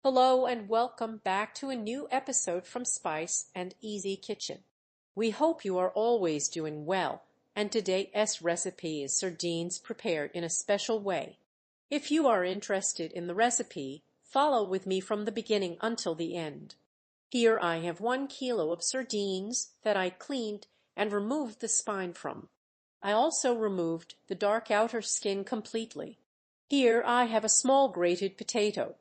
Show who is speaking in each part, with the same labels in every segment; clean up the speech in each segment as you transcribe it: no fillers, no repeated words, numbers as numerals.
Speaker 1: Hello and welcome back to a new episode from Spice and Easy Kitchen. We hope you are always doing well, and today's recipe is sardines prepared in a special way. If you are interested in the recipe, follow with me from the beginning until the end. Here I have 1 kilo of sardines that I cleaned and removed the spine from. I also removed the dark outer skin completely. Here I have a small grated potato.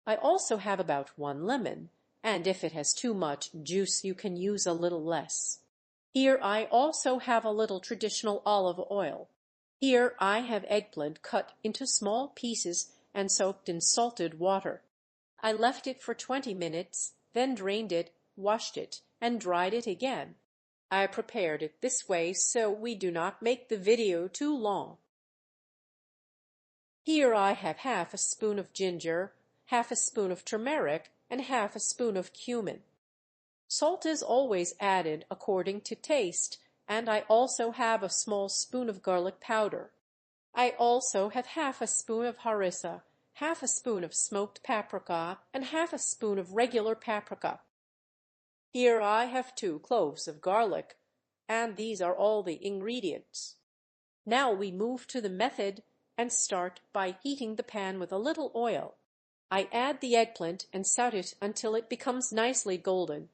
Speaker 1: I also have about 1 lemon, and if it has too much juice you can use a little less. Here I also have a little traditional olive oil. Here I have eggplant cut into small pieces and soaked in salted water. I left it for 20 minutes, then drained it, washed it, and dried it again. I prepared it this way so we do not make the video too long. Here I have half a spoon of ginger, half a spoon of turmeric, and half a spoon of cumin. Salt is always added according to taste, and I also have a small spoon of garlic powder. I also have half a spoon of harissa, half a spoon of smoked paprika, and half a spoon of regular paprika. Here I have 2 cloves of garlic, and these are all the ingredients. Now we move to the method and start by heating the pan with a little oil. I add the eggplant and saute it until it becomes nicely golden.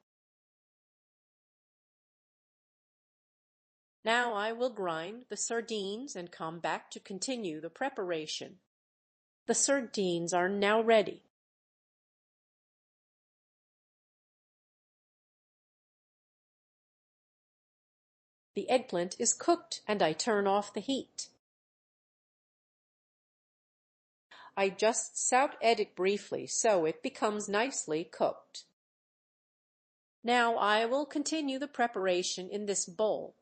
Speaker 1: Now I will grind the sardines and come back to continue the preparation. The sardines are now ready. The eggplant is cooked and I turn off the heat. I just sautéed it briefly so it becomes nicely cooked. Now I will continue the preparation in this bowl.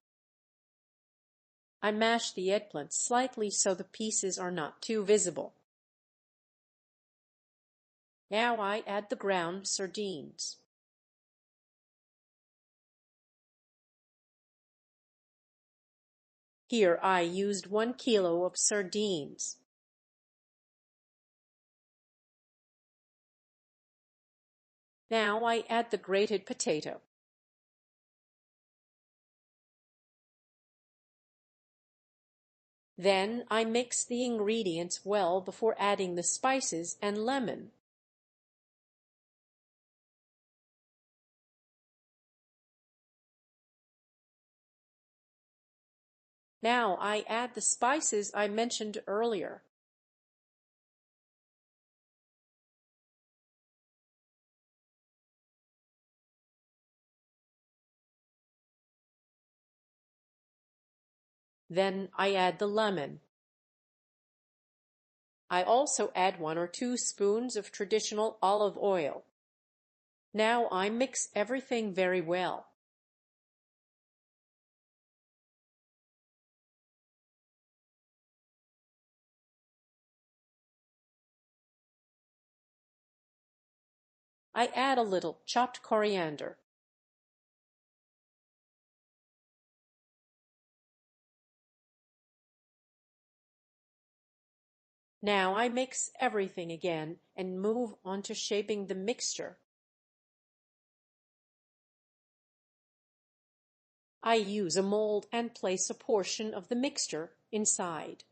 Speaker 1: I mash the eggplant slightly so the pieces are not too visible. Now I add the ground sardines. Here I used 1 kilo of sardines. Now I add the grated potato. Then I mix the ingredients well before adding the spices and lemon. Now I add the spices I mentioned earlier. Then I add the lemon. I also add 1 or 2 spoons of traditional olive oil. Now I mix everything very well. I add a little chopped coriander. Now I mix everything again and move on to shaping the mixture. I use a mold and place a portion of the mixture inside.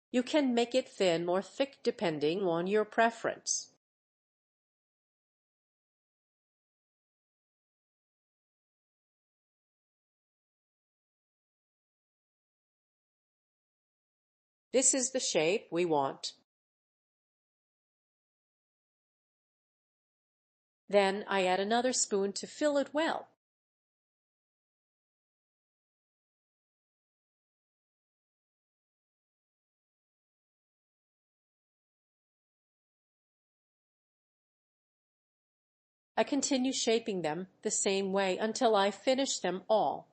Speaker 1: You can make it thin or thick depending on your preference. This is the shape we want. Then I add another spoon to fill it well. I continue shaping them the same way until I finish them all.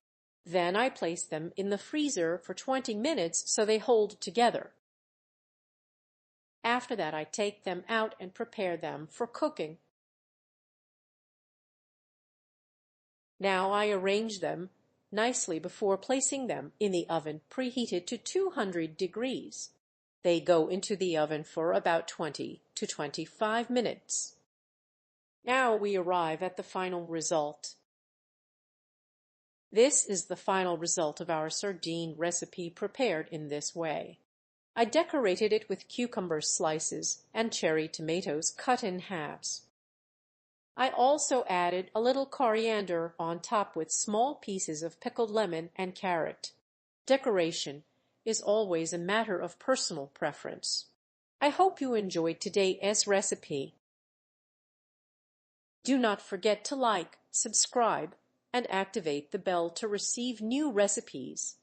Speaker 1: Then I place them in the freezer for 20 minutes so they hold together. After that, I take them out and prepare them for cooking. Now I arrange them nicely before placing them in the oven preheated to 200 degrees. They go into the oven for about 20 to 25 minutes. Now we arrive at the final result. This is the final result of our sardine recipe prepared in this way. I decorated it with cucumber slices and cherry tomatoes cut in halves. I also added a little coriander on top with small pieces of pickled lemon and carrot. Decoration is always a matter of personal preference. I hope you enjoyed today's recipe. Do not forget to like, subscribe, and activate the bell to receive new recipes.